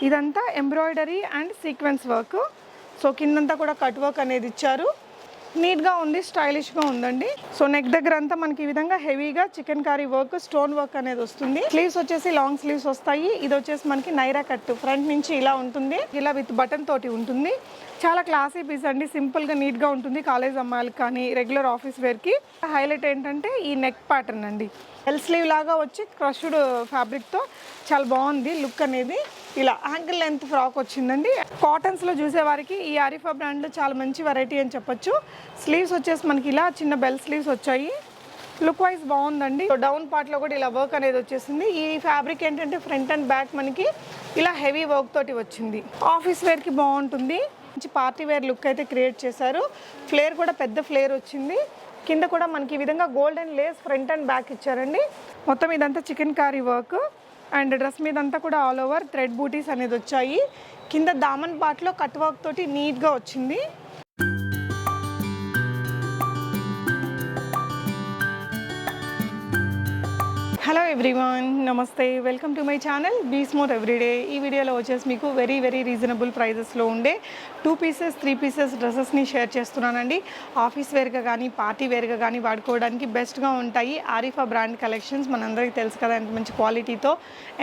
ఇదంతా embroidery and sequence work. So కిందంతా కూడా కట్ వర్క్ అనేది ఇచ్చారు. నీట్గా ఉంది, స్టైలిష్గా ఉందండి. సో నెక్ దగ్గర అంతా మనకి ఈ విధంగా హెవీగా chikankari work, stone work అనేది వస్తుంది. స్లీవ్స్ వచ్చేసి లాంగ్ స్లీవ్స్ వస్తాయి. ఇది వచ్చేసి మనకి నైరా కట్, ఫ్రంట్ నుంచి ఇలా ఉంటుంది, ఇలా విత్ బటన్ తోటి ఉంటుంది. చాలా క్లాసీ పీస్ అండి, సింపుల్గా నీట్గా ఉంటుంది. కాలేజ్ అమ్మాయిలకు కానీ రెగ్యులర్ ఆఫీస్ వేర్కి. హైలైట్ ఏంటంటే ఈ నెక్ ప్యాటర్న్ అండి, ఎల్ స్లీవ్ లాగా వచ్చి క్రష్డ్ ఫ్యాబ్రిక్తో చాలా బాగుంది లుక్ అనేది. ఇలా యాంకిల్ లెంత్ ఫ్రాక్ వచ్చిందండి. కాటన్స్లో చూసేవారికి ఈ ఆరిఫా బ్రాండ్లో చాలా మంచి వెరైటీ అని చెప్పొచ్చు. స్లీవ్స్ వచ్చేసి మనకి ఇలా చిన్న బెల్ స్లీవ్స్ వచ్చాయి. లుక్ వైజ్ బాగుందండి. డౌన్ పార్ట్లో కూడా ఇలా వర్క్ అనేది వచ్చేసింది. ఈ ఫ్యాబ్రిక్ ఏంటంటే ఫ్రంట్ అండ్ బ్యాక్ మనకి ఇలా హెవీ వర్క్ తోటి వచ్చింది. ఆఫీస్ వేర్కి బాగుంటుంది. మంచి పార్టీ వేర్ లుక్ అయితే క్రియేట్ చేశారు. ఫ్లేర్ కూడా పెద్ద ఫ్లేర్ వచ్చింది. కింద కూడా మనకి ఈ విధంగా golden lace front and back ఇచ్చారండి. మొత్తం ఇదంతా chikankari work and dress మీద అంతా కూడా ఆల్ ఓవర్ థ్రెడ్ బూటీస్ అనేది వచ్చాయి. కింద దామన్ పార్ట్లో కట్ వర్క్ తోటి నీట్గా వచ్చింది. హలో ఎవ్రీవన్, నమస్తే, welcome to my channel be smooth everyday. ఈ వీడియోలో వచ్చేసి మీకు వెరీ రీజనబుల్ ప్రైజెస్లో ఉండే 2 పీసెస్ 3 పీసెస్ డ్రెస్సెస్ని షేర్ చేస్తున్నానండి. ఆఫీస్ వేర్గా కానీ పార్టీ వేర్గా కానీ వాడుకోవడానికి బెస్ట్గా ఉంటాయి. ఆరిఫా బ్రాండ్ కలెక్షన్స్ మనందరికీ తెలుసు కదా, ఎంత మంచి క్వాలిటీతో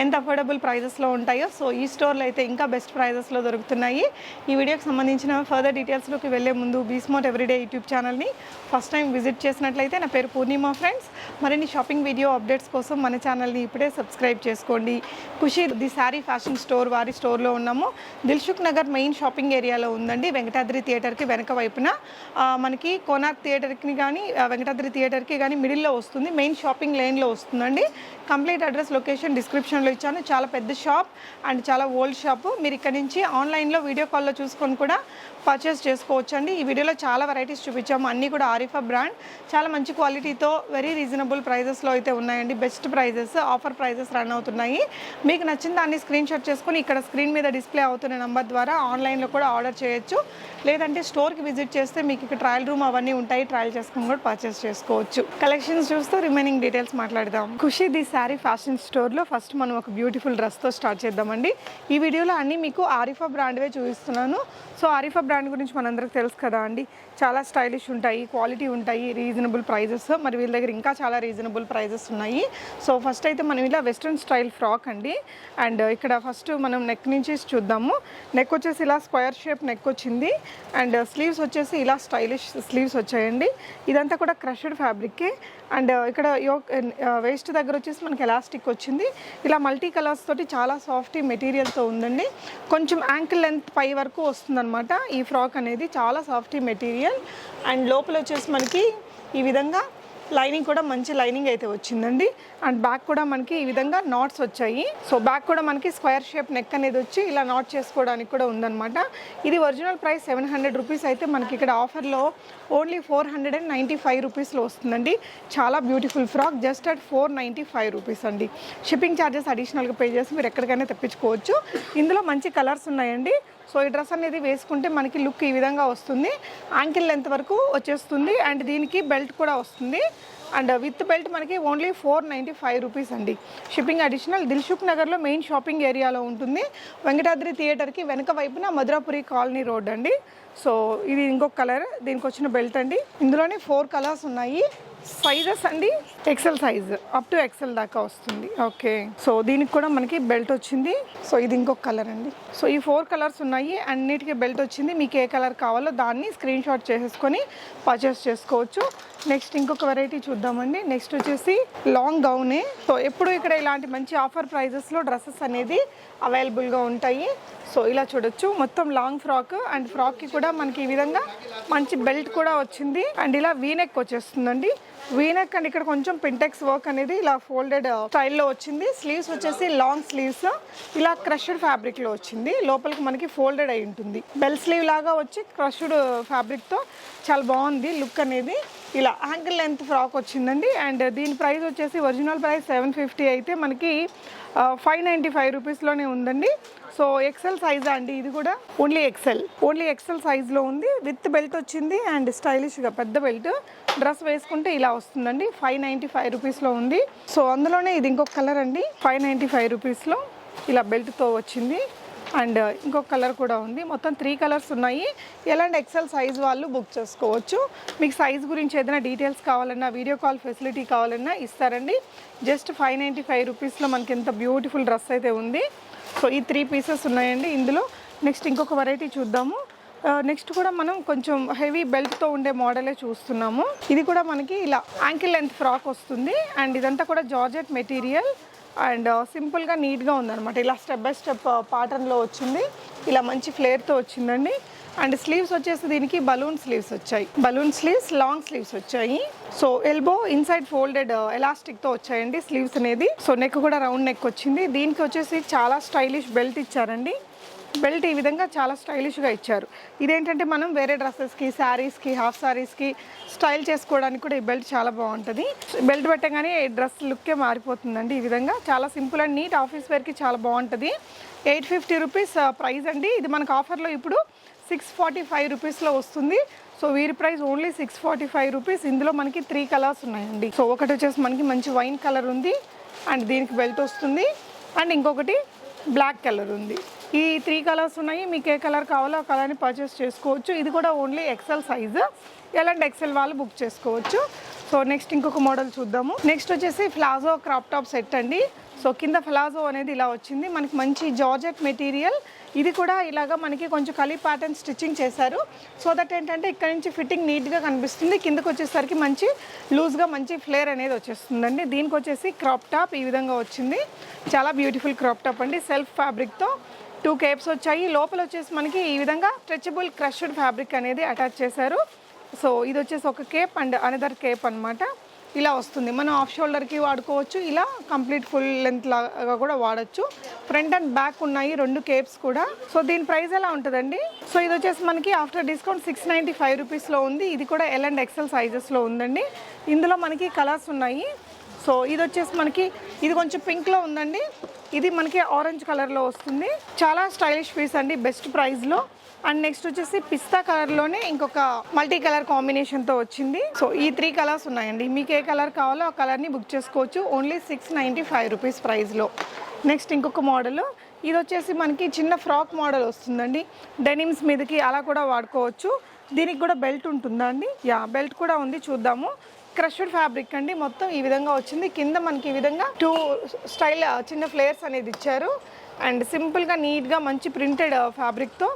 ఎంత అఫోర్డబుల్ ప్రైజెస్లో ఉంటాయో. సో ఈ స్టోర్లో అయితే ఇంకా బెస్ట్ ప్రైజెస్లో దొరుకుతున్నాయి. ఈ వీడియోకి సంబంధించిన ఫర్దర్ డీటెయిల్స్లోకి వెళ్ళే ముందు బీ స్మూత్ ఎవ్రీడే యూట్యూబ్ ఛానల్ని ఫస్ట్ టైం విజిట్ చేసినట్లయితే, నా పేరు పూర్ణిమ ఫ్రెండ్స్. మరిన్ని షాపింగ్ వీడియో అప్డేట్స్ కోసం మన ఛానల్ని ఇప్పుడే సబ్స్క్రైబ్ చేసుకోండి. ఖుషి ది శారీ ఫ్యాషన్ స్టోర్ వారి స్టోర్లో ఉన్నాము. దిల్సుఖ్ నగర్ మెయిన్ షాపింగ్ ఏరియాలో ఉందండి. వెంకటాద్రి థియేటర్కి వెనక వైపున మనకి కోనార్క్ థియేటర్కి కానీ వెంకటాద్రి థియేటర్కి కానీ మిడిల్లో వస్తుంది. మెయిన్ షాపింగ్ లైన్లో వస్తుందండి. కంప్లీట్ అడ్రస్ లొకేషన్ డిస్క్రిప్షన్లో ఇచ్చాను. చాలా పెద్ద షాప్ అండ్ చాలా ఓల్డ్ షాపు. మీరు ఇక్కడ నుంచి ఆన్లైన్లో వీడియో కాల్లో చూసుకొని కూడా పర్చేస్ చేసుకోవచ్చండి. ఈ వీడియోలో చాలా వెరైటీస్ చూపించాము. అన్నీ కూడా ఆరిఫా బ్రాండ్, చాలా మంచి క్వాలిటీతో వెరీ రీజనబుల్ ప్రైజెస్లో అయితే ఉన్నాయండి. Best prices, offer prices run అవుతున్నాయి. మీకు నచ్చిన దాన్ని స్క్రీన్ షాట్ చేసుకొని ఇక్కడ స్క్రీన్ మీద డిస్ప్లే అవుతున్న నెంబర్ ద్వారా ఆన్లైన్లో కూడా ఆర్డర్ చేయొచ్చు. లేదంటే స్టోర్కి విజిట్ చేస్తే మీకు ఇక్కడ ట్రయల్ రూమ్ అవన్నీ ఉంటాయి, ట్రయల్ చేసుకొని కూడా పర్చేస్ చేసుకోవచ్చు. కలెక్షన్స్ చూస్తూ రిమైనింగ్ డీటెయిల్స్ మాట్లాడదాం. ఖుషి ది శారీ ఫ్యాషన్ స్టోర్లో ఫస్ట్ మనం ఒక బ్యూటిఫుల్ డ్రెస్తో స్టార్ట్ చేద్దామండి. ఈ వీడియోలో అన్నీ మీకు ఆరిఫా బ్రాండ్వే చూపిస్తున్నాను. సో ఆరిఫా బ్రాండ్ గురించి మనందరికి తెలుసు కదా అండి, చాలా స్టైలిష్ ఉంటాయి, క్వాలిటీ ఉంటాయి, రీజనబుల్ ప్రైజెస్. మరి వీళ్ళ దగ్గర ఇంకా చాలా రీజనబుల్ ప్రైజెస్ ఉన్నాయి. సో ఫస్ట్ అయితే మనం ఇలా వెస్ట్రన్ స్టైల్ ఫ్రాక్ అండి. అండ్ ఇక్కడ ఫస్ట్ మనం నెక్ నుంచి చూద్దాము. నెక్ వచ్చేసి ఇలా స్క్వేర్ షేప్ నెక్ వచ్చింది. అండ్ స్లీవ్స్ వచ్చేసి ఇలా స్టైలిష్ స్లీవ్స్ వచ్చాయండి. ఇదంతా కూడా క్రష్డ్ ఫ్యాబ్రిక్కే. అండ్ ఇక్కడ వేస్ట్ దగ్గర వచ్చేసి మనకి ఎలాస్టిక్ వచ్చింది. ఇలా మల్టీ కలర్స్ తోటి చాలా సాఫ్ట్ మెటీరియల్తో ఉందండి. కొంచెం యాంకిల్ లెంత్ పై వరకు వస్తుందన్నమాట ఈ ఫ్రాక్ అనేది. చాలా సాఫ్ట్ మెటీరియల్. అండ్ లోపల వచ్చేసి మనకి ఈ విధంగా లైనింగ్ కూడా మంచి లైనింగ్ అయితే వచ్చిందండి. అండ్ బ్యాక్ కూడా మనకి ఈ విధంగా నాట్స్ వచ్చాయి. సో బ్యాక్ కూడా మనకి స్క్వేర్ షేప్ నెక్ అనేది వచ్చి ఇలా నాట్ చేసుకోవడానికి కూడా ఉందన్నమాట. ఇది ఒరిజినల్ ప్రైస్ 700 రూపీస్ అయితే మనకి ఇక్కడ ఆఫర్లో ఓన్లీ 495 రూపీస్లో వస్తుందండి. చాలా beautiful frock, just at 495 rupees అండి. షిప్పింగ్ ఛార్జెస్ అడిషనల్గా పే చేసి మీరు ఎక్కడికైనా తెప్పించుకోవచ్చు. ఇందులో మంచి కలర్స్ ఉన్నాయండి. సో ఈ డ్రెస్ అనేది వేసుకుంటే మనకి లుక్ ఈ విధంగా వస్తుంది. యాంకిల్ లెంత్ వరకు వచ్చేస్తుంది. అండ్ దీనికి బెల్ట్ కూడా వస్తుంది. అండ్ విత్ బెల్ట్ మనకి ఓన్లీ 495 రూపీస్ అండి. Shipping additional. దిల్సుఖ్ నగర్లో మెయిన్ షాపింగ్ ఏరియాలో ఉంటుంది. వెంకటాద్రి థియేటర్కి వెనక వైపున మధురాపురి కాలనీ రోడ్ అండి. సో ఇది ఇంకొక కలర్, దీనికి వచ్చిన బెల్ట్ అండి. ఇందులోనే 4 కలర్స్ ఉన్నాయి. సైజెస్ అండి XL size up to XL దాకా వస్తుంది. ఓకే, సో దీనికి కూడా మనకి బెల్ట్ వచ్చింది. సో ఇది ఇంకొక కలర్ అండి. సో ఈ 4 కలర్స్ ఉన్నాయి. అన్నిటికీ బెల్ట్ వచ్చింది. మీకు ఏ కలర్ కావాలో దాన్ని స్క్రీన్ షాట్ చేసేసుకొని పర్చేస్ చేసుకోవచ్చు. నెక్స్ట్ ఇంకొక వెరైటీ చూద్దామండి. నెక్స్ట్ వచ్చేసి లాంగ్ గౌనే. సో ఎప్పుడు ఇక్కడ ఇలాంటి మంచి ఆఫర్ ప్రైజెస్లో డ్రెస్సెస్ అనేది అవైలబుల్గా ఉంటాయి. సో ఇలా చూడొచ్చు, మొత్తం లాంగ్ ఫ్రాక్. అండ్ ఫ్రాక్కి కూడా మనకి ఈ విధంగా మంచి బెల్ట్ కూడా వచ్చింది. అండ్ ఇలా వీనెక్ వచ్చేస్తుందండి. వీనెక్ అండ్ ఇక్కడ కొంచెం పింటెక్స్ వర్క్ అనేది ఇలా ఫోల్డెడ్ స్టైల్లో వచ్చింది. స్లీవ్స్ వచ్చేసి లాంగ్ స్లీవ్స్ ఇలా క్రష్డ్ ఫ్యాబ్రిక్లో వచ్చింది. లోపలికి మనకి ఫోల్డెడ్ అయి ఉంటుంది. బెల్ స్లీవ్ లాగా వచ్చి క్రష్డ్ ఫ్యాబ్రిక్తో చాలా బాగుంది లుక్ అనేది. ఇలా యాంకిల్ లెంత్ ఫ్రాక్ వచ్చిందండి. అండ్ దీని ప్రైస్ వచ్చేసి ఒరిజినల్ ప్రైస్ 750 అయితే మనకి 595 రూపీస్లోనే ఉందండి. సో ఎక్సెల్ సైజ్ అండి. ఇది కూడా ఓన్లీ ఎక్సెల్ సైజ్లో ఉంది. విత్ బెల్ట్ వచ్చింది అండ్ స్టైలిష్గా పెద్ద బెల్ట్. డ్రెస్ వేసుకుంటే ఇలా వస్తుందండి. 595 రూపీస్లో ఉంది. సో అందులోనే ఇది ఇంకొక కలర్ అండి. 595 రూపీస్లో ఇలా బెల్ట్తో వచ్చింది. అండ్ ఇంకొక కలర్ కూడా ఉంది. మొత్తం 3 కలర్స్ ఉన్నాయి. ఎలాంటి ఎక్సెల్ సైజ్ వాళ్ళు బుక్ చేసుకోవచ్చు. మీకు సైజ్ గురించి ఏదైనా డీటెయిల్స్ కావాలన్నా, వీడియో కాల్ ఫెసిలిటీ కావాలన్నా ఇస్తారండి. జస్ట్ 595 రూపీస్లో మనకి ఎంత బ్యూటిఫుల్ డ్రెస్ అయితే ఉంది. సో ఈ 3 పీసెస్ ఉన్నాయండి ఇందులో. నెక్స్ట్ ఇంకొక వెరైటీ చూద్దాము. నెక్స్ట్ కూడా మనం కొంచెం హెవీ బెల్ట్తో ఉండే మోడలే చూస్తున్నాము. ఇది కూడా మనకి ఇలా యాంకిల్ లెంత్ ఫ్రాక్ వస్తుంది. అండ్ ఇదంతా కూడా జార్జెట్ మెటీరియల్ అండ్ సింపుల్గా నీట్గా ఉందన్నమాట. ఇలా స్టెప్ బై స్టెప్ ప్యాటర్న్లో వచ్చింది. ఇలా మంచి ఫ్లేర్తో వచ్చిందండి. అండ్ స్లీవ్స్ వచ్చేసి దీనికి బలూన్ స్లీవ్స్ వచ్చాయి. బలూన్ స్లీవ్స్, లాంగ్ స్లీవ్స్ వచ్చాయి. సో ఎల్బో ఇన్సైడ్ ఫోల్డెడ్ ఎలాస్టిక్తో వచ్చాయండి స్లీవ్స్ అనేది. సో నెక్ కూడా రౌండ్ నెక్ వచ్చింది. దీనికి వచ్చేసి చాలా స్టైలిష్ బెల్ట్ ఇచ్చారండి. బెల్ట్ ఈ విధంగా చాలా స్టైలిష్గా ఇచ్చారు. ఇదేంటంటే మనం వేరే డ్రెస్సెస్కి, శారీస్కి, హాఫ్ శారీస్కి స్టైల్ చేసుకోవడానికి కూడా ఈ బెల్ట్ చాలా బాగుంటుంది. బెల్ట్ పెట్టగానే డ్రెస్ లుక్కే మారిపోతుందండి. ఈ విధంగా చాలా సింపుల్ అండ్ నీట్ ఆఫీస్ వేర్కి చాలా బాగుంటుంది. 850 రూపీస్ ప్రైస్ అండి. ఇది మనకు ఆఫర్లో ఇప్పుడు 645 రూపీస్లో వస్తుంది. సో వీరి ప్రైస్ ఓన్లీ 645 రూపీస్. ఇందులో మనకి 3 కలర్స్ ఉన్నాయండి. సో ఒకటి వచ్చేసి మనకి మంచి వైన్ కలర్ ఉంది అండ్ దీనికి బెల్ట్ వస్తుంది. అండ్ ఇంకొకటి బ్లాక్ కలర్ ఉంది. ఈ 3 కలర్స్ ఉన్నాయి. మీకు ఏ కలర్ కావాలో ఆ కలర్ని పర్చేస్ చేసుకోవచ్చు. ఇది కూడా ఓన్లీ ఎక్సెల్ సైజు. ఎలాంటి ఎక్సెల్ వాళ్ళు బుక్ చేసుకోవచ్చు. సో నెక్స్ట్ ఇంకొక మోడల్ చూద్దాము. నెక్స్ట్ వచ్చేసి ప్లాజో క్రాప్ టాప్ సెట్ అండి. సో కింద ప్లాజో అనేది ఇలా వచ్చింది. మనకి మంచి జార్జెట్ మెటీరియల్. ఇది కూడా ఇలాగా మనకి కొంచెం కలీ ప్యాటర్న్ స్టిచ్చింగ్ చేశారు. సో దట్ ఏంటంటే ఇక్కడ నుంచి ఫిట్టింగ్ నీట్గా కనిపిస్తుంది. కిందకు వచ్చేసరికి మంచి లూజ్గా మంచి ఫ్లేర్ అనేది వచ్చేస్తుందండి. దీనికి వచ్చేసి క్రాప్ టాప్ ఈ విధంగా వచ్చింది. చాలా బ్యూటిఫుల్ క్రాప్ టాప్ అండి. సెల్ఫ్ ఫ్యాబ్రిక్తో 2 కేప్స్ వచ్చాయి. లోపల వచ్చేసి మనకి ఈ విధంగా స్ట్రెచబుల్ క్రష్డ్ ఫ్యాబ్రిక్ అనేది అటాచ్ చేశారు. సో ఇది వచ్చేసి ఒక కేప్ అండ్ అనదర్ కేప్ అనమాట. ఇలా వస్తుంది. మనం ఆఫ్ షోల్డర్కి వాడుకోవచ్చు. ఇలా కంప్లీట్ ఫుల్ లెంత్ లాగా కూడా వాడచ్చు. ఫ్రంట్ అండ్ బ్యాక్ ఉన్నాయి 2 కేప్స్ కూడా. సో దీని ప్రైస్ ఎలా ఉంటుందండి? సో ఇది వచ్చేసి మనకి ఆఫ్టర్ డిస్కౌంట్ 695 రూపీస్లో ఉంది. ఇది కూడా ఎల్ అండ్ ఎక్సెల్ సైజెస్లో ఉందండి. ఇందులో మనకి కలర్స్ ఉన్నాయి. సో ఇది వచ్చేసి మనకి ఇది కొంచెం పింక్లో ఉందండి. ఇది మనకి ఆరెంజ్ కలర్లో వస్తుంది. చాలా స్టైలిష్ పీస్ అండి, బెస్ట్ ప్రైస్లో. అండ్ నెక్స్ట్ వచ్చేసి పిస్తా కలర్లోనే ఇంకొక మల్టీ కలర్ కాంబినేషన్తో వచ్చింది. సో ఈ 3 కలర్స్ ఉన్నాయండి. మీకు ఏ కలర్ కావాలో ఆ కలర్ని బుక్ చేసుకోవచ్చు. ఓన్లీ 695 రూపీస్ ప్రైస్లో. నెక్స్ట్ ఇంకొక మోడల్. ఇది వచ్చేసి మనకి చిన్న ఫ్రాక్ మోడల్ వస్తుందండి. డెనిమ్స్ మీదకి అలా కూడా వాడుకోవచ్చు. దీనికి కూడా బెల్ట్ ఉంటుందా అండి? యా, బెల్ట్ కూడా ఉంది. చూద్దాము. క్రష్డ్ ఫ్యాబ్రిక్ అండి. మొత్తం ఈ విధంగా వచ్చింది. కింద మనకి ఈ విధంగా 2 స్టైల్ చిన్న ఫ్లేయర్స్ అనేది ఇచ్చారు. అండ్ సింపుల్గా నీట్గా మంచి ప్రింటెడ్ ఫ్యాబ్రిక్తో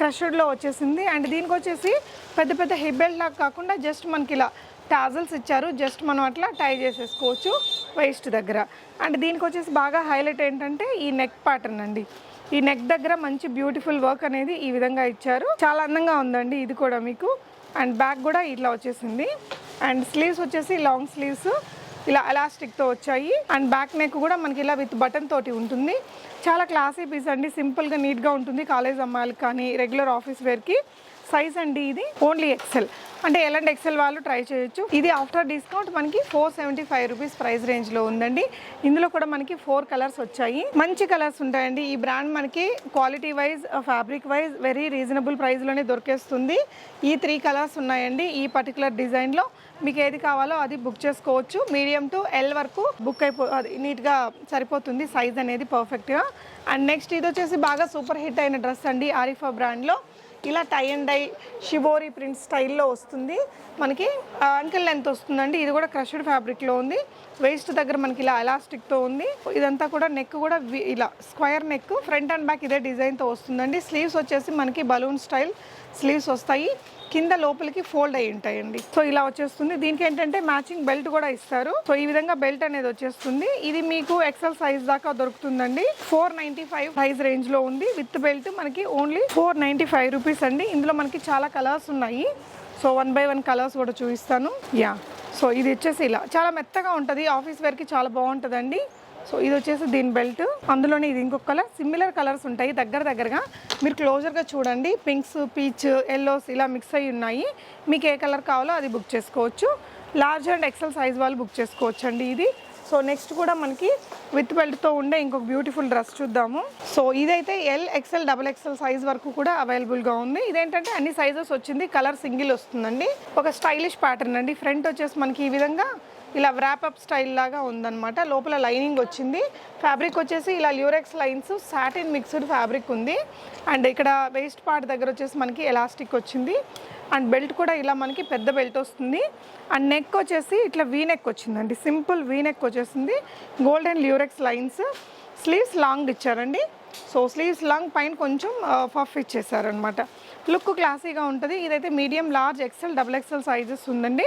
క్రష్డ్లో వచ్చేసింది. అండ్ దీనికి వచ్చేసి పెద్ద పెద్ద హెబ్బెల్ లాగా కాకుండా జస్ట్ మనకి ఇలా టాజల్స్ ఇచ్చారు. జస్ట్ మనం అట్లా టై చేసేసుకోవచ్చు వేస్ట్ దగ్గర. అండ్ దీనికి వచ్చేసి బాగా హైలైట్ ఏంటంటే ఈ నెక్ ప్యాటర్న్ అండి. ఈ నెక్ దగ్గర మంచి బ్యూటిఫుల్ వర్క్ అనేది ఈ విధంగా ఇచ్చారు. చాలా అందంగా ఉందండి ఇది కూడా మీకు. అండ్ బ్యాక్ కూడా ఇట్లా వచ్చేసింది. అండ్ స్లీవ్స్ వచ్చేసి లాంగ్ స్లీవ్స్ ఇలా ఎలాస్టిక్తో వచ్చాయి. అండ్ బ్యాక్ నెక్ కూడా మనకి ఇలా విత్ బటన్ తోటి ఉంటుంది. చాలా క్లాసీ పీస్ అండి. సింపుల్గా నీట్గా ఉంటుంది. కాలేజ్ అమ్మాయిలకు కానీ రెగ్యులర్ ఆఫీస్ వేర్కి. సైజ్ అండి ఇది ఓన్లీ ఎక్సెల్. అంటే ఎలాంటి ఎక్సెల్ వాళ్ళు ట్రై చేయొచ్చు. ఇది ఆఫ్టర్ డిస్కౌంట్ మనకి 475 రూపీస్ ప్రైస్ రేంజ్లో ఉందండి. ఇందులో కూడా మనకి 4 కలర్స్ వచ్చాయి. మంచి కలర్స్ ఉంటాయండి. ఈ బ్రాండ్ మనకి quality wise, fabric wise very reasonable ప్రైస్లోనే దొరికేస్తుంది. ఈ 3 కలర్స్ ఉన్నాయండి. ఈ పర్టికులర్ డిజైన్లో మీకు ఏది కావాలో అది బుక్ చేసుకోవచ్చు. మీడియం టు ఎల్ వరకు బుక్ అది నీట్గా సరిపోతుంది సైజ్ అనేది పర్ఫెక్ట్గా. అండ్ నెక్స్ట్ ఇది వచ్చేసి బాగా సూపర్ హిట్ అయిన డ్రెస్ అండి. ఆరిఫా బ్రాండ్లో ఇలా tie and dye shibori print స్టైల్లో వస్తుంది. మనకి అంకిల్ లెంత్ వస్తుందండి. ఇది కూడా క్రష్డ్ ఫ్యాబ్రిక్లో ఉంది. వేస్ట్ దగ్గర మనకి ఇలా ఎలాస్టిక్తో ఉంది. ఇదంతా కూడా నెక్ కూడా ఇలా square neck. Front and back ఇదే డిజైన్తో వస్తుందండి. స్లీవ్స్ వచ్చేసి మనకి బలూన్ స్టైల్ స్లీవ్స్ వస్తాయి. కింద లోపలికి ఫోల్డ్ అయి ఉంటాయండి. సో ఇలా వచ్చేస్తుంది. దీనికి ఏంటంటే మ్యాచింగ్ బెల్ట్ కూడా ఇస్తారు. సో ఈ విధంగా బెల్ట్ అనేది వచ్చేస్తుంది. ఇది మీకు ఎక్సెల్ సైజ్ దాకా దొరుకుతుందండి. 495 ప్రైస్ రేంజ్ లో ఉంది. విత్ బెల్ట్ మనకి ఓన్లీ 495 రూపీస్ అండి. ఇందులో మనకి చాలా కలర్స్ ఉన్నాయి. సో 1 by 1 కలర్స్ కూడా చూపిస్తాను. యా, సో ఇది వచ్చేసి ఇలా చాలా మెత్తగా ఉంటుంది. ఆఫీస్ వేర్కి చాలా బాగుంటుందండి. సో ఇది వచ్చేసి దీని బెల్ట్. అందులోనే ఇది ఇంకొక కలర్. సిమిలర్ కలర్స్ ఉంటాయి దగ్గరగా. మీరు క్లోజర్గా చూడండి. పింక్స్, పీచ్, ఎల్లోస్ ఇలా మిక్స్ అయ్యి ఉన్నాయి. మీకు ఏ కలర్ కావాలో అది బుక్ చేసుకోవచ్చు. లార్జ్ అండ్ ఎక్సెల్ సైజ్ వాళ్ళు బుక్ చేసుకోవచ్చు అండి ఇది. సో నెక్స్ట్ కూడా మనకి విత్ బెల్ట్తో ఉండే ఇంకొక బ్యూటిఫుల్ డ్రెస్ చూద్దాము. సో ఇదైతే L, XL, double XL size వరకు కూడా అవైలబుల్గా ఉంది. ఇదేంటంటే అన్ని సైజెస్ వచ్చింది. కలర్ సింగిల్ వస్తుందండి. ఒక స్టైలిష్ ప్యాటర్న్ అండి. ఫ్రంట్ వచ్చేసి మనకి ఈ విధంగా ఇలా వ్రాపప్ స్టైల్ లాగా ఉందన్నమాట. లోపల లైనింగ్ వచ్చింది. ఫ్యాబ్రిక్ వచ్చేసి ఇలా Lurex lines satin mixed fabric ఉంది. అండ్ ఇక్కడ వేస్ట్ పార్ట్ దగ్గర వచ్చేసి మనకి ఎలాస్టిక్ వచ్చింది. అండ్ బెల్ట్ కూడా ఇలా మనకి పెద్ద బెల్ట్ వస్తుంది. అండ్ నెక్ వచ్చేసి ఇట్లా వీ నెక్ వచ్చిందండి, సింపుల్ వీ నెక్ వచ్చేసింది. Golden lurex lines. Sleeves long ఇచ్చారండి. సో స్లీవ్స్ లాంగ్ పైన కొంచెం పఫ్ ఇచ్చేసారనమాట. లుక్ క్లాసీగా ఉంటుంది. ఇదైతే medium, large, XL, double XL sizes ఉందండి.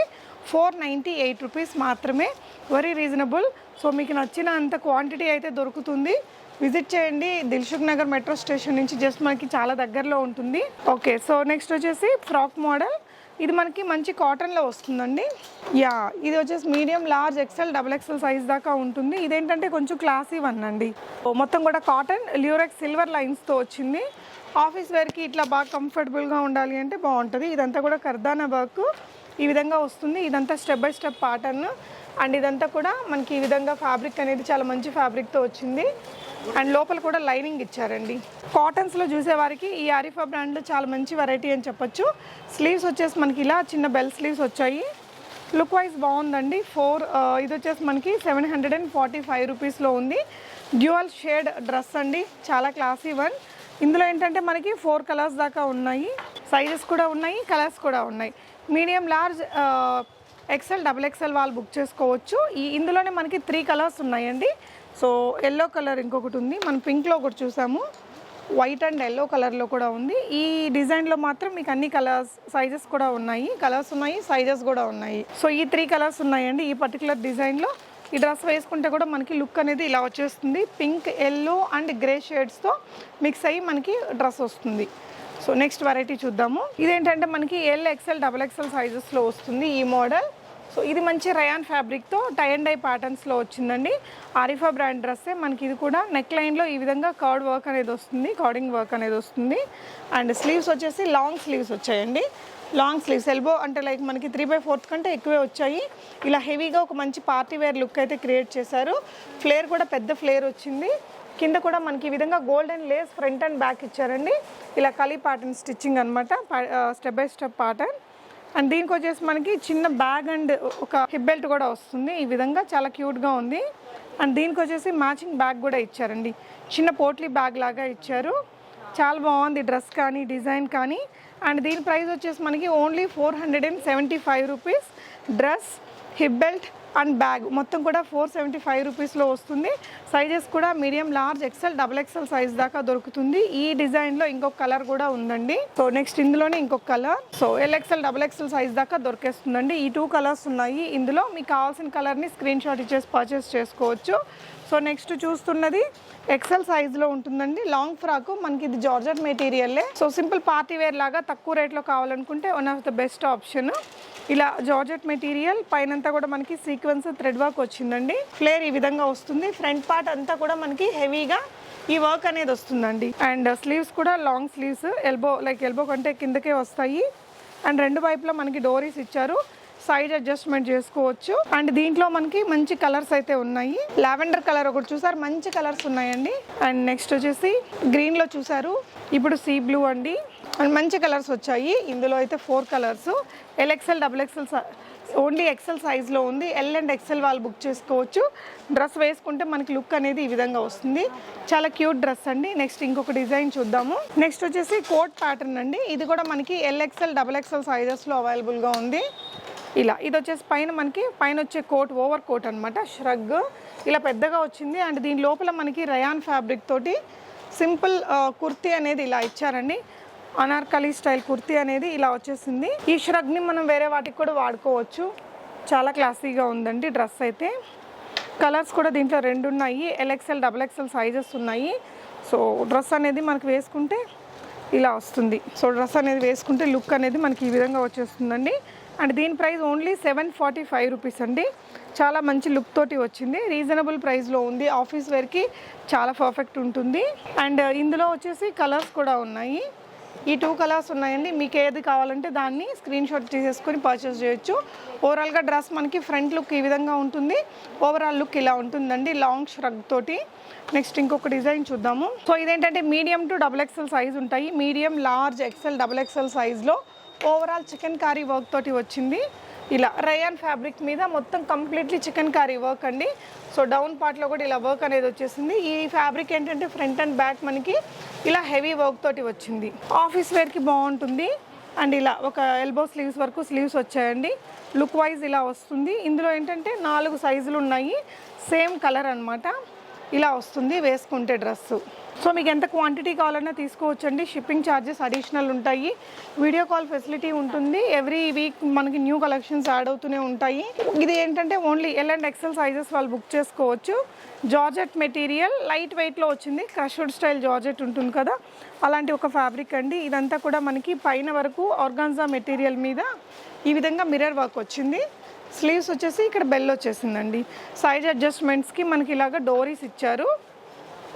498 రూపీస్ మాత్రమే, వెరీ రీజనబుల్. సో మీకు నచ్చిన అంత క్వాంటిటీ అయితే దొరుకుతుంది. విజిట్ చేయండి. దిల్సుఖ్ నగర్ మెట్రో స్టేషన్ నుంచి జస్ట్ మనకి చాలా దగ్గరలో ఉంటుంది. ఓకే, సో నెక్స్ట్ వచ్చేసి ఫ్రాక్ మోడల్. ఇది మనకి మంచి కాటన్లో వస్తుందండి. యా, ఇది వచ్చేసి medium, large, XL, double XL size దాకా ఉంటుంది. ఇదేంటంటే కొంచెం క్లాసీ వన్ అండి. మొత్తం కూడా కాటన్, ల్యూరెక్స్ సిల్వర్ లైన్స్తో వచ్చింది. ఆఫీస్ వేర్కి ఇట్లా బాగా కంఫర్టబుల్గా ఉండాలి అంటే బాగుంటుంది. ఇదంతా కూడా కర్దానా వర్క్ ఈ విధంగా వస్తుంది. ఇదంతా step by step pattern. And ఇదంతా కూడా మనకి ఈ విధంగా ఫ్యాబ్రిక్ అనేది చాలా మంచి ఫ్యాబ్రిక్తో వచ్చింది. అండ్ లోపల కూడా లైనింగ్ ఇచ్చారండి. కాటన్స్లో చూసేవారికి ఈ ఆరిఫా బ్రాండ్లో చాలా మంచి వెరైటీ అని చెప్పొచ్చు. స్లీవ్స్ వచ్చేసి మనకి ఇలా చిన్న బెల్ స్లీవ్స్ వచ్చాయి. లుక్ వైజ్ బాగుందండి. ఇది వచ్చేసి మనకి 745 రూపీస్లో ఉంది. డ్యూయల్ షేడ్ డ్రెస్ అండి, చాలా క్లాసీ వన్. ఇందులో ఏంటంటే మనకి 4 కలర్స్ దాకా ఉన్నాయి. సైజెస్ కూడా ఉన్నాయి, కలర్స్ కూడా ఉన్నాయి. Medium, large, XL, double XL వాళ్ళు బుక్ చేసుకోవచ్చు. ఇందులోనే మనకి 3 కలర్స్ ఉన్నాయండి. సో ఎల్లో కలర్ ఇంకొకటి ఉంది, మనం పింక్లో ఒకటి చూసాము, వైట్ అండ్ ఎల్లో కలర్లో కూడా ఉంది. ఈ డిజైన్లో మాత్రం మీకు అన్ని కలర్స్, సైజెస్ కూడా ఉన్నాయి, కలర్స్ ఉన్నాయి, సైజెస్ కూడా ఉన్నాయి. సో ఈ 3 కలర్స్ ఉన్నాయండి ఈ పర్టికులర్ డిజైన్లో. ఈ డ్రెస్ వేసుకుంటే కూడా మనకి లుక్ అనేది ఇలా వచ్చేస్తుంది. పింక్, ఎల్లో అండ్ గ్రే షేడ్స్తో మిక్స్ అయ్యి మనకి డ్రెస్ వస్తుంది. సో నెక్స్ట్ వెరైటీ చూద్దాము. ఇదేంటంటే మనకి ఎల్, ఎక్సెల్, డబుల్ ఎక్సెల్ సైజెస్లో వస్తుంది ఈ మోడల్. సో ఇది మంచి రయాన్ ఫ్యాబ్రిక్తో టై అండ్ డై ప్యాటర్న్స్లో వచ్చిందండి. ఆరిఫా బ్రాండ్ డ్రెస్సే. మనకి ఇది కూడా నెక్ లైన్లో ఈ విధంగా కర్డ్ వర్క్ అనేది వస్తుంది, కార్డింగ్ వర్క్ అనేది వస్తుంది. అండ్ స్లీవ్స్ వచ్చేసి లాంగ్ స్లీవ్స్ వచ్చాయండి. లాంగ్ స్లీవ్స్ ఎల్బో అంటే లైక్ మనకి 3/4 కంటే ఎక్కువే వచ్చాయి. ఇలా హెవీగా ఒక మంచి పార్టీ వేర్ లుక్ అయితే క్రియేట్ చేశారు. ఫ్లేర్ కూడా పెద్ద ఫ్లేర్ వచ్చింది. కింద కూడా మనకి ఈ విధంగా golden lace front and back ఇచ్చారండి. ఇలా కలీ ప్యాటర్న్ స్టిచ్చింగ్ అనమాట, step by step pattern. And దీనికి వచ్చేసి మనకి చిన్న బ్యాగ్ అండ్ ఒక హిప్ బెల్ట్ కూడా వస్తుంది. ఈ విధంగా చాలా క్యూట్గా ఉంది. అండ్ దీనికి వచ్చేసి మ్యాచింగ్ బ్యాగ్ కూడా ఇచ్చారండి, చిన్న పోట్లీ బ్యాగ్ లాగా ఇచ్చారు. చాలా బాగుంది డ్రెస్ కానీ, డిజైన్ కానీ. అండ్ దీని ప్రైస్ వచ్చేసి మనకి only 475 rupees. Dress, hip belt and bag మొత్తం కూడా 475 రూపీస్లో వస్తుంది. సైజెస్ కూడా medium, large, XL, double XL size దాకా దొరుకుతుంది. ఈ డిజైన్లో ఇంకొక కలర్ కూడా ఉందండి. సో నెక్స్ట్ ఇందులోనే ఇంకొక colour. So L XL, double XL size దాకా దొరికేస్తుందండి. ఈ 2 కలర్స్ ఉన్నాయి. ఇందులో మీకు కావాల్సిన కలర్ని స్క్రీన్ షాట్ ఇచ్చేసి పర్చేస్ చేసుకోవచ్చు. సో నెక్స్ట్ చూస్తున్నది ఎక్సెల్ సైజ్లో ఉంటుందండి. లాంగ్ ఫ్రాక్, మనకి ఇది జార్జెట్ మెటీరియల్లే. సో సింపుల్ పార్టీ వేర్ లాగా తక్కువ రేట్లో కావాలనుకుంటే one of the best option. ఇలా జార్జెట్ మెటీరియల్, పైనంతా కూడా మనకి సీక్వెన్స్ థ్రెడ్ వర్క్ వచ్చిందండి. ఫ్లేర్ ఈ విధంగా వస్తుంది. ఫ్రంట్ పార్ట్ అంతా కూడా మనకి హెవీగా ఈ వర్క్ అనేది వస్తుందండి. అండ్ స్లీవ్స్ కూడా లాంగ్ స్లీవ్స్, ఎల్బో కంటే కిందకే వస్తాయి. అండ్ 2 వైపులా మనకి డోరీస్ ఇచ్చారు, సైజ్ అడ్జస్ట్మెంట్ చేసుకోవచ్చు. అండ్ దీంట్లో మనకి మంచి కలర్స్ అయితే ఉన్నాయి. లావెండర్ కలర్ ఒకటి చూసారు, మంచి కలర్స్ ఉన్నాయండి. అండ్ నెక్స్ట్ వచ్చేసి గ్రీన్లో చూసారు, ఇప్పుడు సీ బ్లూ అండి. అండ్ మంచి కలర్స్ వచ్చాయి. ఇందులో అయితే 4 colours. L XL, double XL, only XL సైజ్లో ఉంది. ఎల్ అండ్ ఎక్సెల్ వాళ్ళు బుక్ చేసుకోవచ్చు. డ్రెస్ వేసుకుంటే మనకి లుక్ అనేది ఈ విధంగా వస్తుంది. చాలా క్యూట్ డ్రెస్ అండి. నెక్స్ట్ ఇంకొక డిజైన్ చూద్దాము. నెక్స్ట్ వచ్చేసి కోట్ ప్యాటర్న్ అండి. ఇది కూడా మనకి ఎల్ఎక్సెల్, డబుల్ ఎక్సెల్ సైజెస్లో అవైలబుల్గా ఉంది. ఇలా ఇది వచ్చేసి పైన వచ్చే కోట్, ఓవర్ కోట్ అనమాట, ష్రగ్ ఇలా పెద్దగా వచ్చింది. అండ్ దీని లోపల మనకి రయాన్ ఫ్యాబ్రిక్ తోటి సింపుల్ కుర్తీ అనేది ఇలా ఇచ్చారండి. అనార్కలి స్టైల్ కుర్తీ అనేది ఇలా వచ్చేసింది. ఈ ష్రగ్ని మనం వేరే వాటికి కూడా వాడుకోవచ్చు. చాలా క్లాసీగా ఉందండి డ్రెస్ అయితే. కలర్స్ కూడా దీంట్లో 2 ఉన్నాయి. ఎల్ఎక్సెల్, డబుల్ ఎక్సెల్ సైజెస్ ఉన్నాయి. సో డ్రెస్ అనేది మనకు వేసుకుంటే ఇలా వస్తుంది. సో డ్రెస్ అనేది వేసుకుంటే లుక్ అనేది మనకి ఈ విధంగా వచ్చేస్తుందండి. అండ్ దీని ప్రైస్ ఓన్లీ 745 రూపీస్ అండి. చాలా మంచి లుక్ తోటి వచ్చింది, రీజనబుల్ ప్రైస్లో ఉంది. ఆఫీస్ వేర్కి చాలా పర్ఫెక్ట్ ఉంటుంది. అండ్ ఇందులో వచ్చేసి కలర్స్ కూడా ఉన్నాయి. ఈ 2 కలర్స్ ఉన్నాయండి. మీకు ఏది కావాలంటే దాన్ని స్క్రీన్ షాట్ తీసేసుకొని పర్చేస్ చేయొచ్చు. ఓవరాల్గా డ్రెస్ మనకి ఫ్రంట్ లుక్ ఈ విధంగా ఉంటుంది, ఓవరాల్ లుక్ ఇలా ఉంటుందండి లాంగ్ ష్రగ్ తోటి. నెక్స్ట్ ఇంకొక డిజైన్ చూద్దాము. సో ఇదేంటంటే medium to double XL size ఉంటాయి. Medium, large, XL, double XL సైజ్లో ఓవరాల్ చికెన్ కారీ వర్క్ తోటి వచ్చింది. ఇలా రయాన్ ఫ్యాబ్రిక్ మీద మొత్తం కంప్లీట్లీ చికెన్ కర్రీ వర్క్ అండి. సో డౌన్ పార్ట్లో కూడా ఇలా వర్క్ అనేది వచ్చేసింది. ఈ ఫ్యాబ్రిక్ ఏంటంటే ఫ్రంట్ అండ్ బ్యాక్ మనకి ఇలా హెవీ వర్క్ తోటి వచ్చింది. ఆఫీస్ వేర్కి బాగుంటుంది. అండ్ ఇలా ఒక ఎల్బో స్లీవ్స్ వరకు స్లీవ్స్ వచ్చాయండి. లుక్ వైజ్ ఇలా వస్తుంది. ఇందులో ఏంటంటే 4 సైజులు ఉన్నాయి. సేమ్ కలర్ అనమాట. ఇలా వస్తుంది వేసుకుంటే డ్రెస్సు. సో మీకు ఎంత క్వాంటిటీ కావాలన్నా తీసుకోవచ్చండి. షిప్పింగ్ ఛార్జెస్ అడిషనల్ ఉంటాయి. వీడియో కాల్ ఫెసిలిటీ ఉంటుంది. ఎవ్రీ వీక్ మనకి న్యూ కలెక్షన్స్ యాడ్ అవుతూనే ఉంటాయి. ఇది ఏంటంటే only L and XL sizes వాళ్ళు బుక్ చేసుకోవచ్చు. జార్జెట్ మెటీరియల్ లైట్ వెయిట్లో వచ్చింది. క్రష్డ్ స్టైల్ జార్జెట్ ఉంటుంది కదా, అలాంటి ఒక ఫ్యాబ్రిక్ అండి. ఇదంతా కూడా మనకి పైన వరకు ఆర్గాన్జా మెటీరియల్ మీద ఈ విధంగా మిర్రర్ వర్క్ వచ్చింది. స్లీవ్స్ వచ్చేసి ఇక్కడ బెల్ వచ్చేసిందండి. సైజ్ అడ్జస్ట్మెంట్స్కి మనకి ఇలాగ డోరీస్ ఇచ్చారు.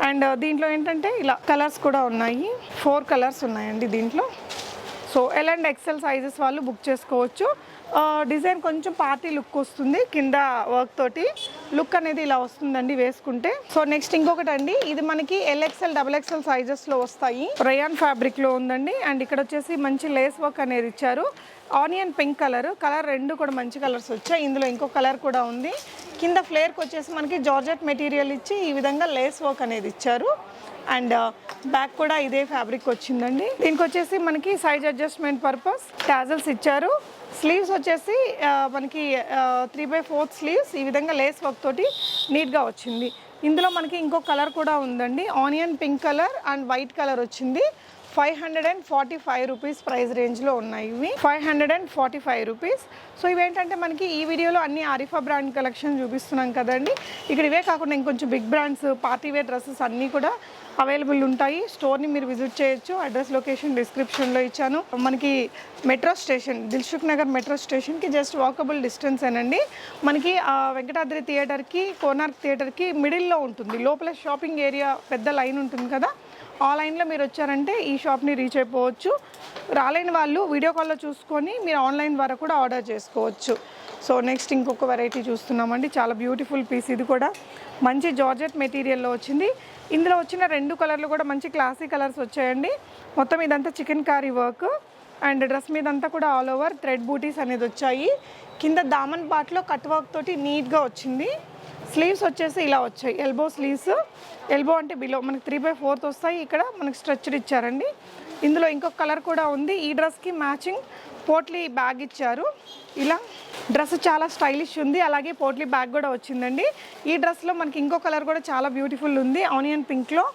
అండ్ దీంట్లో ఏంటంటే ఇలా కలర్స్ కూడా ఉన్నాయి. 4 కలర్స్ ఉన్నాయండి దీంట్లో. So L and XL sizes వాళ్ళు బుక్ చేసుకోవచ్చు. డిజైన్ కొంచెం పార్టీ లుక్ వస్తుంది. కింద వర్క్ తోటి లుక్ అనేది ఇలా వస్తుందండి వేసుకుంటే. సో నెక్స్ట్ ఇంకొకటి అండి, ఇది మనకి LXL XXL సైజెస్లో వస్తాయి. రయాన్ ఫ్యాబ్రిక్లో ఉందండి. అండ్ ఇక్కడ వచ్చేసి మంచి లేస్ వర్క్ అనేది ఇచ్చారు. ఆనియన్ పింక్ కలర్ 2 కూడా మంచి కలర్స్ వచ్చాయి. ఇందులో ఇంకో కలర్ కూడా ఉంది. కింద ఫ్లేర్కి వచ్చేసి మనకి జార్జెట్ మెటీరియల్ ఇచ్చి ఈ విధంగా లేస్ వర్క్ అనేది ఇచ్చారు. అండ్ బ్యాక్ కూడా ఇదే ఫ్యాబ్రిక్ వచ్చిందండి. దీనికి వచ్చేసి మనకి సైజ్ అడ్జస్ట్మెంట్ పర్పస్ టాజల్స్ ఇచ్చారు. స్లీవ్స్ వచ్చేసి మనకి 3/4 స్లీవ్స్ ఈ విధంగా లేస్ వర్క్ తోటి నీట్గా వచ్చింది. ఇందులో మనకి ఇంకో కలర్ కూడా ఉందండి. Onion pink colour and white colour వచ్చింది. 545 రూపీస్ ప్రైస్ రేంజ్లో ఉన్నాయి ఇవి. 545 రూపీస్. సో ఇవేంటంటే మనకి ఈ వీడియోలో అన్ని ఆరిఫా బ్రాండ్ కలెక్షన్ చూపిస్తున్నాం కదండి. ఇక్కడ ఇవే కాకుండా ఇంకొంచెం big brands party wear dresses అన్నీ కూడా అవైలబుల్ ఉంటాయి. స్టోర్ని మీరు విజిట్ చేయొచ్చు. అడ్రస్ లొకేషన్ డిస్క్రిప్షన్లో ఇచ్చాను. మనకి metro station Dilsukh Nagar metro స్టేషన్కి జస్ట్ వాకబుల్ డిస్టెన్స్ అనండి. మనకి వెంకటాద్రి థియేటర్కి కోనార్క్ థియేటర్కి మిడిల్లో ఉంటుంది. లోపల షాపింగ్ ఏరియా పెద్ద లైన్ ఉంటుంది కదా, ఆ లైన్లో మీరు వచ్చారంటే ఈ షాప్ని రీచ్ అయిపోవచ్చు. రాలేని వాళ్ళు వీడియో కాల్లో చూసుకొని మీరు ఆన్లైన్ ద్వారా కూడా ఆర్డర్ చేసుకోవచ్చు. సో నెక్స్ట్ ఇంకొక వెరైటీ చూస్తున్నామండి. చాలా బ్యూటిఫుల్ పీస్. ఇది కూడా మంచి జార్జెట్ మెటీరియల్లో వచ్చింది. ఇందులో వచ్చిన 2 కలర్లు కూడా మంచి క్లాసీ కలర్స్ వచ్చాయండి. మొత్తం ఇదంతా chikankari work. And dress మీదంతా కూడా ఆల్ ఓవర్ థ్రెడ్ బూటీస్ అనేది వచ్చాయి. కింద దామన్ పార్ట్లో కట్ వర్క్ తోటి నీట్గా వచ్చింది. స్లీవ్స్ వచ్చేసి ఇలా వచ్చాయి. Elbow sleeves. ఎల్బో అంటే బిలో మనకి 3/4 వస్తాయి. ఇక్కడ మనకి స్ట్రెచ్డ్ ఇచ్చారండి. ఇందులో ఇంకొక కలర్ కూడా ఉంది. ఈ డ్రెస్కి మ్యాచింగ్ పోట్లీ బ్యాగ్ ఇచ్చారు. ఇలా డ్రెస్ చాలా స్టైలిష్ ఉంది. అలాగే పోట్లీ బ్యాగ్ కూడా వచ్చిందండి. ఈ డ్రెస్లో మనకి ఇంకో కలర్ కూడా చాలా బ్యూటిఫుల్ ఉంది. ఆనియన్ పింక్లో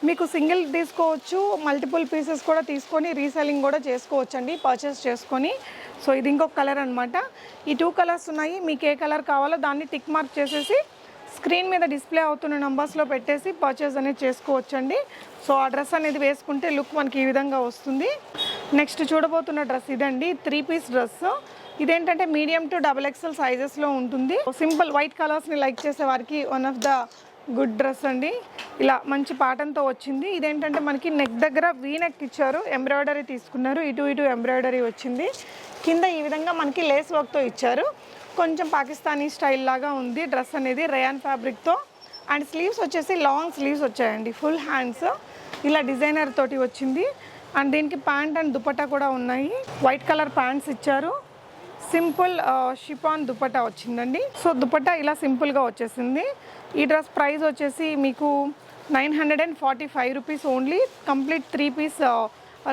మీకు సింగిల్ తీసుకోవచ్చు, మల్టిపుల్ పీసెస్ కూడా తీసుకొని రీసెల్లింగ్ కూడా చేసుకోవచ్చు అండి, పర్చేస్ చేసుకొని. సో ఇది ఇంకొక కలర్ అనమాట. ఈ 2 కలర్స్ ఉన్నాయి. మీకు ఏ కలర్ కావాలో దాన్ని టిక్ మార్క్ చేసేసి స్క్రీన్ మీద డిస్ప్లే అవుతున్న నంబర్స్లో పెట్టేసి పర్చేస్ అనేది చేసుకోవచ్చండి. సో ఆ డ్రెస్ అనేది వేసుకుంటే లుక్ మనకి ఈ విధంగా వస్తుంది. నెక్స్ట్ చూడబోతున్న డ్రెస్ ఇదండి. 3 పీస్ డ్రెస్. ఇదేంటంటే మీడియం టు XXL సైజెస్లో ఉంటుంది. సింపుల్ వైట్ కలర్స్ని లైక్ చేసే వారికి one of the good dress అండి. ఇలా మంచి పాటన్తో వచ్చింది. ఇదేంటంటే మనకి నెక్ దగ్గర వీ నెక్ ఇచ్చారు. ఎంబ్రాయిడరీ తీసుకున్నారు. ఇటు ఎంబ్రాయిడరీ వచ్చింది. కింద ఈ విధంగా మనకి లేస్ వర్క్తో ఇచ్చారు. కొంచెం పాకిస్తానీ స్టైల్ లాగా ఉంది డ్రెస్ అనేది రయాన్ ఫ్యాబ్రిక్తో. అండ్ స్లీవ్స్ వచ్చేసి లాంగ్ స్లీవ్స్ వచ్చాయండి. ఫుల్ హ్యాండ్స్ ఇలా డిజైనర్ తోటి వచ్చింది. అండ్ దీనికి ప్యాంట్ అండ్ దుపట్టా కూడా ఉన్నాయి. వైట్ కలర్ ప్యాంట్స్ ఇచ్చారు. సింపుల్ షిఫాన్ దుపట్టా వచ్చిందండి. సో దుపట్టా ఇలా సింపుల్గా వచ్చేసింది. ఈ డ్రెస్ ప్రైస్ వచ్చేసి మీకు 945 rupees only. Complete 3 piece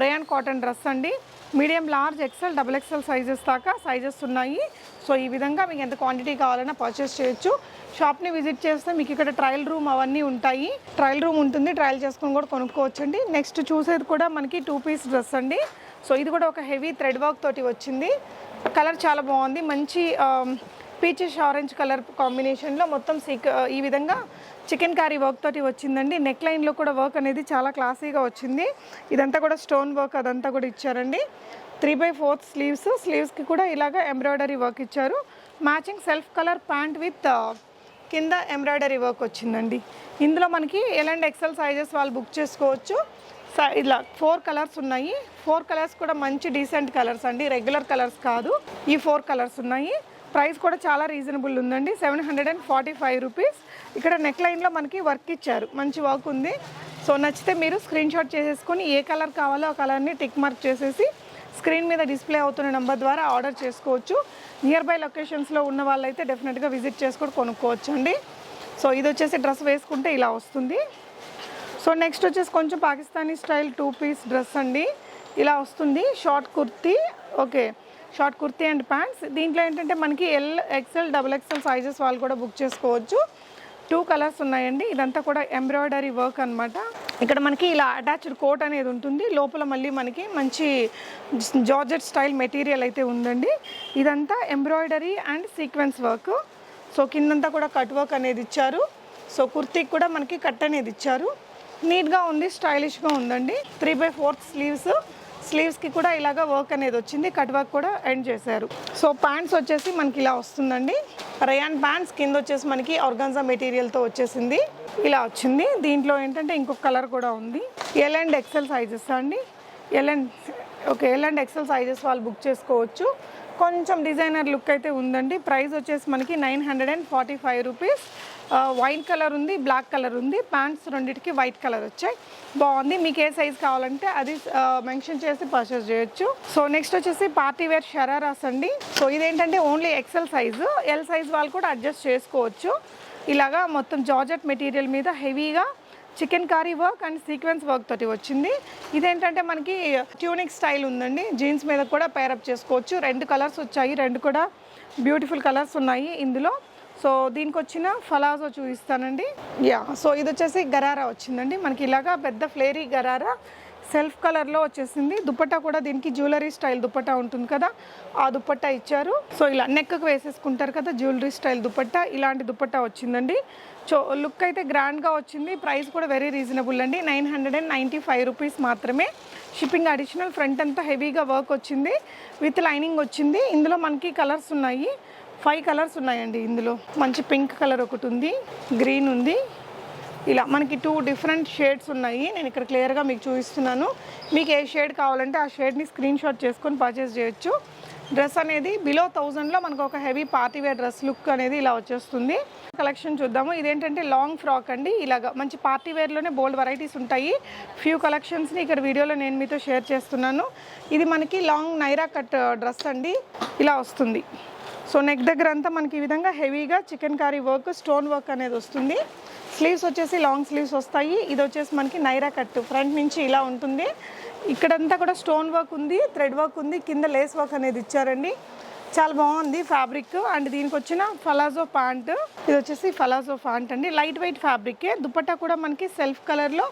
rayon cotton dress అండి. Medium, large, XL XXL sizes దాకా సైజెస్ ఉన్నాయి. సో ఈ విధంగా మీకు ఎంత క్వాంటిటీ కావాలన్నా పర్చేస్ చేయొచ్చు. షాప్ని విజిట్ చేస్తే మీకు ఇక్కడ ట్రయల్ రూమ్ అవన్నీ ఉంటాయి. ట్రయల్ రూమ్ ఉంటుంది. ట్రయల్ చేసుకొని కూడా కొనుక్కోవచ్చు అండి. నెక్స్ట్ చూసేది కూడా మనకి 2 పీస్ డ్రెస్ అండి. సో ఇది కూడా ఒక హెవీ థ్రెడ్ వర్క్ తోటి వచ్చింది. కలర్ చాలా బాగుంది. మంచి పీచెస్ ఆరెంజ్ కలర్ కాంబినేషన్లో మొత్తం ఈ విధంగా చికెన్ కారీ వర్క్ తోటి వచ్చిందండి. నెక్ లైన్లో కూడా వర్క్ అనేది చాలా క్లాసీగా వచ్చింది. ఇదంతా కూడా స్టోన్ వర్క్ అదంతా కూడా ఇచ్చారండి. 3/4 స్లీవ్స్. స్లీవ్స్కి కూడా ఇలాగ ఎంబ్రాయిడరీ వర్క్ ఇచ్చారు. Matching self colour pant with కింద ఎంబ్రాయిడరీ వర్క్ వచ్చిందండి. ఇందులో మనకి ఎల్ అండ్ XL సైజెస్ వాళ్ళు బుక్ చేసుకోవచ్చు. ఇలా 4 కలర్స్ ఉన్నాయి. 4 కలర్స్ కూడా మంచి డీసెంట్ కలర్స్ అండి, రెగ్యులర్ కలర్స్ కాదు. ఈ 4 కలర్స్ ఉన్నాయి. ప్రైస్ కూడా చాలా రీజనబుల్ ఉందండి. 745 రూపీస్. ఇక్కడ నెక్ లైన్లో మనకి వర్క్ ఇచ్చారు. మంచి వర్క్ ఉంది. సో నచ్చితే మీరు స్క్రీన్ షాట్ చేసేసుకొని ఏ కలర్ కావాలో ఆ కలర్ని టిక్ మార్క్ చేసేసి స్క్రీన్ మీద డిస్ప్లే అవుతున్న నెంబర్ ద్వారా ఆర్డర్ చేసుకోవచ్చు. నియర్ బై లొకేషన్స్లో ఉన్న వాళ్ళైతే డెఫినెట్గా విజిట్ చేసుకొని కొనుక్కోవచ్చు అండి. సో ఇది వచ్చేసి డ్రెస్ వేసుకుంటే ఇలా వస్తుంది. సో నెక్స్ట్ వచ్చేసి కొంచెం పాకిస్తానీ స్టైల్ 2 పీస్ డ్రెస్ అండి. ఇలా వస్తుంది. Short kurti, okay, short kurti and pants. దీంట్లో ఏంటంటే మనకి XL, XXL సైజెస్ వాళ్ళు కూడా బుక్ చేసుకోవచ్చు. 2 కలర్స్ ఉన్నాయండి. ఇదంతా కూడా ఎంబ్రాయిడరీ వర్క్ అనమాట. ఇక్కడ మనకి ఇలా అటాచ్డ్ కోట్ అనేది ఉంటుంది. లోపల మళ్ళీ మనకి మంచి జార్జెట్ స్టైల్ మెటీరియల్ అయితే ఉందండి. ఇదంతా embroidery and sequence work. So కిందంతా కూడా కట్ వర్క్ అనేది ఇచ్చారు. సో కుర్తీకి కూడా మనకి కట్ అనేది ఇచ్చారు. నీట్గా ఉంది, స్టైలిష్గా ఉందండి. 3/4 స్లీవ్స్కి కూడా ఇలాగా వర్క్ అనేది వచ్చింది. కట్ వర్క్ కూడా ఎండ్ చేశారు. సో ప్యాంట్స్ వచ్చేసి మనకి ఇలా వస్తుందండి. రయాన్ ప్యాంట్స్ కింద వచ్చేసి మనకి ఆర్గాన్జా మెటీరియల్తో వచ్చేసింది. ఇలా వచ్చింది. దీంట్లో ఏంటంటే ఇంకొక కలర్ కూడా ఉంది. L and XL సైజెస్ అండి. L and XL సైజెస్ వాళ్ళు బుక్ చేసుకోవచ్చు. కొంచెం డిజైనర్ లుక్ అయితే ఉందండి. ప్రైస్ వచ్చేసి మనకి 945 రూపీస్. వైట్ కలర్ ఉంది, బ్లాక్ కలర్ ఉంది. ప్యాంట్స్ రెండింటికి వైట్ కలర్ వచ్చాయి. బాగుంది. మీకు ఏ సైజ్ కావాలంటే అది మెన్షన్ చేసి పర్చేస్ చేయొచ్చు. సో నెక్స్ట్ వచ్చేసి పార్టీ వేర్ షరారాస్ అండి. సో ఇదేంటంటే only XL size. L size వాళ్ళు కూడా అడ్జస్ట్ చేసుకోవచ్చు. ఇలాగా మొత్తం జార్జెట్ మెటీరియల్ మీద హెవీగా chikankari work and sequence work తోటి వచ్చింది. ఇదేంటంటే మనకి ట్యూనిక్ స్టైల్ ఉందండి. జీన్స్ మీద కూడా పేరప్ చేసుకోవచ్చు. 2 కలర్స్ వచ్చాయి. 2 కూడా బ్యూటిఫుల్ కలర్స్ ఉన్నాయి ఇందులో. సో దీనికి వచ్చిన ఫలాజో చూపిస్తానండి. సో ఇది వచ్చేసి గరారా వచ్చిందండి. మనకి ఇలాగా పెద్ద ఫ్లేరీ గరారా సెల్ఫ్ కలర్లో వచ్చేసింది. దుపట్టా కూడా దీనికి జ్యువెలరీ స్టైల్ దుపట్టా ఉంటుంది కదా, ఆ దుపట్టా ఇచ్చారు. సో ఇలా నెక్కు వేసేసుకుంటారు కదా, జ్యువెలరీ స్టైల్ దుపట్టా, ఇలాంటి దుపట్టా వచ్చిందండి. సో లుక్ అయితే గ్రాండ్గా వచ్చింది. ప్రైస్ కూడా వెరీ రీజనబుల్ అండి. 995 రూపీస్ మాత్రమే. Shipping additional. ఫ్రంట్ అంతా హెవీగా వర్క్ వచ్చింది, విత్ లైనింగ్ వచ్చింది. ఇందులో మనకి కలర్స్ ఉన్నాయి. 5 కలర్స్ ఉన్నాయండి ఇందులో. మంచి పింక్ కలర్ ఒకటి ఉంది, గ్రీన్ ఉంది. ఇలా మనకి 2 డిఫరెంట్ షేడ్స్ ఉన్నాయి. నేను ఇక్కడ క్లియర్గా మీకు చూపిస్తున్నాను. మీకు ఏ షేడ్ కావాలంటే ఆ షేడ్ని స్క్రీన్ షాట్ చేసుకొని పర్చేస్ చేయొచ్చు. డ్రెస్ అనేది బిలో 1000లో మనకు ఒక heavy party wear dress look అనేది ఇలా వచ్చేస్తుంది. కలెక్షన్ చూద్దాము. ఇదేంటంటే లాంగ్ ఫ్రాక్ అండి. ఇలాగా మంచి పార్టీ వేర్లోనే బోల్డ్ వెరైటీస్ ఉంటాయి. ఫ్యూ కలెక్షన్స్ని ఇక్కడ వీడియోలో నేను మీతో షేర్ చేస్తున్నాను. ఇది మనకి లాంగ్ నైరా కట్ డ్రెస్ అండి. ఇలా వస్తుంది. సో నెక్ దగ్గర అంతా మనకి ఈ విధంగా హెవీగా chikankari work, stone work అనేది వస్తుంది. స్లీవ్స్ వచ్చేసి లాంగ్ స్లీవ్స్ వస్తాయి. ఇది వచ్చేసి మనకి నైరా కట్ ఫ్రంట్ నుంచి ఇలా ఉంటుంది. ఇక్కడంతా కూడా స్టోన్ వర్క్ ఉంది, థ్రెడ్ వర్క్ ఉంది, కింద లేస్ వర్క్ అనేది ఇచ్చారండి. చాలా బాగుంది ఫ్యాబ్రిక్. అండ్ దీనికి వచ్చిన ఫలాజో ప్యాంట్, ఇది వచ్చేసి ఫలాజో ప్యాంట్ అండి. లైట్ వెయిట్ ఫ్యాబ్రికే. దుపట్టా కూడా మనకి సెల్ఫ్ కలర్లో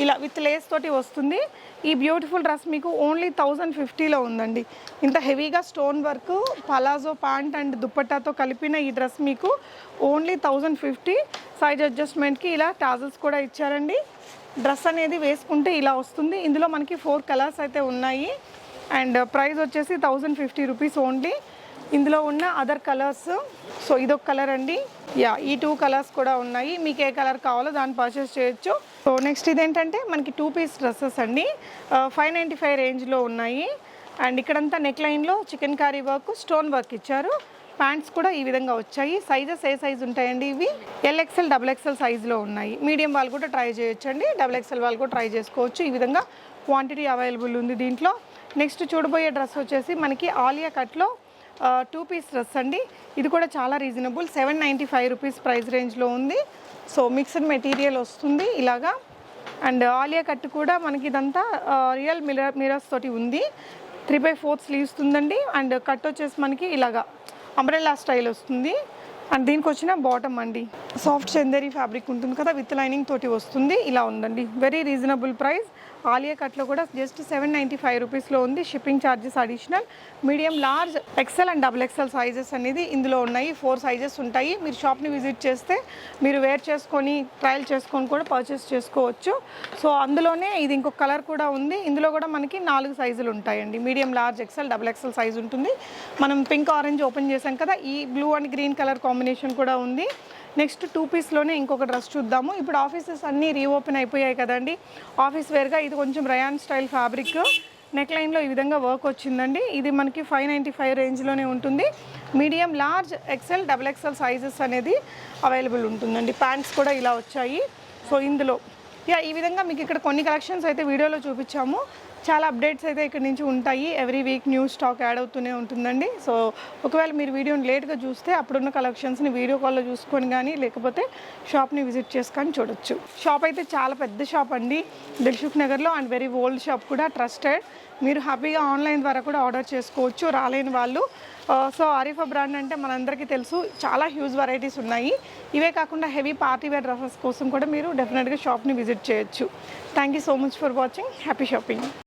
ఇలా విత్ లేస్ తోటి వస్తుంది. ఈ బ్యూటిఫుల్ డ్రెస్ మీకు ఓన్లీ 1050లో ఉందండి. ఇంత హెవీగా స్టోన్ వర్క్, ఫలాజో ప్యాంట్ అండ్ దుపట్టాతో కలిపిన ఈ డ్రెస్ మీకు ఓన్లీ 1050. సైజ్ అడ్జస్ట్మెంట్కి ఇలా టాజల్స్ కూడా ఇచ్చారండి. డ్రెస్ అనేది వేసుకుంటే ఇలా వస్తుంది. ఇందులో మనకి 4 కలర్స్ అయితే ఉన్నాయి. అండ్ ప్రైస్ వచ్చేసి 1050 రూపీస్ ఓన్లీ. ఇందులో ఉన్న అదర్ కలర్స్, సో ఇదొక కలర్ అండి. ఈ 2 కలర్స్ కూడా ఉన్నాయి. మీకు ఏ కలర్ కావాలో దాన్ని పర్చేస్ చేయొచ్చు. సో నెక్స్ట్ ఇదేంటంటే మనకి 2 పీస్ డ్రెస్సెస్ అండి. 595 రేంజ్లో ఉన్నాయి. అండ్ ఇక్కడంతా నెక్ లైన్లో chikankari work, stone work ఇచ్చారు. ప్యాంట్స్ కూడా ఈ విధంగా వచ్చాయి. సైజెస్ ఏ సైజ్ ఉంటాయండి ఇవి? LXL, XXL సైజులో ఉన్నాయి. మీడియం వాళ్ళు కూడా ట్రై చేయొచ్చండి. XXL వాళ్ళు కూడా ట్రై చేసుకోవచ్చు. ఈ విధంగా క్వాంటిటీ అవైలబుల్ ఉంది దీంట్లో. నెక్స్ట్ చూడబోయే డ్రెస్ వచ్చేసి మనకి ఆలియా కట్లో 2 పీస్ డ్రెస్ అండి. ఇది కూడా చాలా రీజనబుల్. 795 రూపీస్ ప్రైస్ రేంజ్లో ఉంది. సో మిక్స్డ్ మెటీరియల్ వస్తుంది ఇలాగా. అండ్ ఆలియా కట్ కూడా మనకి ఇదంతా రియల్ మిరర్స్ తోటి ఉంది. 3/4 స్లీవ్స్ ఉందండి. అండ్ కట్ వచ్చేసి మనకి ఇలాగా అంబ్రెల్లా స్టైల్ వస్తుంది. అండ్ దీనికి వచ్చిన బాటమ్ అండి సాఫ్ట్ చందేరి ఫ్యాబ్రిక్ ఉంటుంది కదా, విత్ లైనింగ్ తోటి వస్తుంది. ఇలా ఉందండి. Very reasonable price. ఆలియా కట్లో కూడా జస్ట్ 795 రూపీస్లో ఉంది. Shipping charges additional. Medium, large, XL and XXL sizes అనేది ఇందులో ఉన్నాయి. 4 సైజెస్ ఉంటాయి. మీరు షాప్ని విజిట్ చేస్తే మీరు వేర్ చేసుకొని ట్రయల్ చేసుకొని కూడా పర్చేస్ చేసుకోవచ్చు. సో అందులోనే ఇది ఇంకొక కలర్ కూడా ఉంది. ఇందులో కూడా మనకి 4 సైజులు ఉంటాయండి. Medium, large, XL, XXL size ఉంటుంది. మనం పింక్ ఆరెంజ్ ఓపెన్ చేసాం కదా, ఈ blue and green colour combination కూడా ఉంది. నెక్స్ట్ 2 పీస్లోనే ఇంకొక డ్రెస్ చూద్దాము. ఇప్పుడు ఆఫీసెస్ అన్నీ రీఓపెన్ అయిపోయాయి కదండి. ఆఫీస్ వేర్గా ఇది కొంచెం రయాన్ స్టైల్ ఫ్యాబ్రిక్. నెక్ లైన్లో ఈ విధంగా వర్క్ వచ్చిందండి. ఇది మనకి 595 రేంజ్లోనే ఉంటుంది. Medium, large, XL, XXL sizes అనేది అవైలబుల్ ఉంటుందండి. ప్యాంట్స్ కూడా ఇలా వచ్చాయి. సో ఇందులో ఈ విధంగా మీకు ఇక్కడ కొన్ని కలెక్షన్స్ అయితే వీడియోలో చూపించాము. చాలా అప్డేట్స్ అయితే ఇక్కడ నుంచి ఉంటాయి. Every week new stock add అవుతూనే ఉంటుందండి. సో ఒకవేళ మీరు వీడియోని లేట్గా చూస్తే అప్పుడున్న కలెక్షన్స్ని వీడియో కాల్లో చూసుకొని కానీ లేకపోతే షాప్ని విజిట్ చేసుకొని చూడొచ్చు. షాప్ అయితే చాలా పెద్ద షాప్ అండి, దిల్సుఖ్ నగర్లో, అండ్ వెరీ ఓల్డ్ షాప్ కూడా, ట్రస్టెడ్. మీరు హ్యాపీగా ఆన్లైన్ ద్వారా కూడా ఆర్డర్ చేసుకోవచ్చు రాలేని వాళ్ళు. సో ఆరిఫా బ్రాండ్ అంటే మనందరికీ తెలుసు, చాలా హ్యూజ్ వెరైటీస్ ఉన్నాయి. ఇవే కాకుండా హెవీ పార్టీ వేర్ డ్రెస్సెస్ కోసం కూడా మీరు డెఫినెట్గా షాప్ని విజిట్ చేయొచ్చు. Thank you so much for watching. Happy shopping.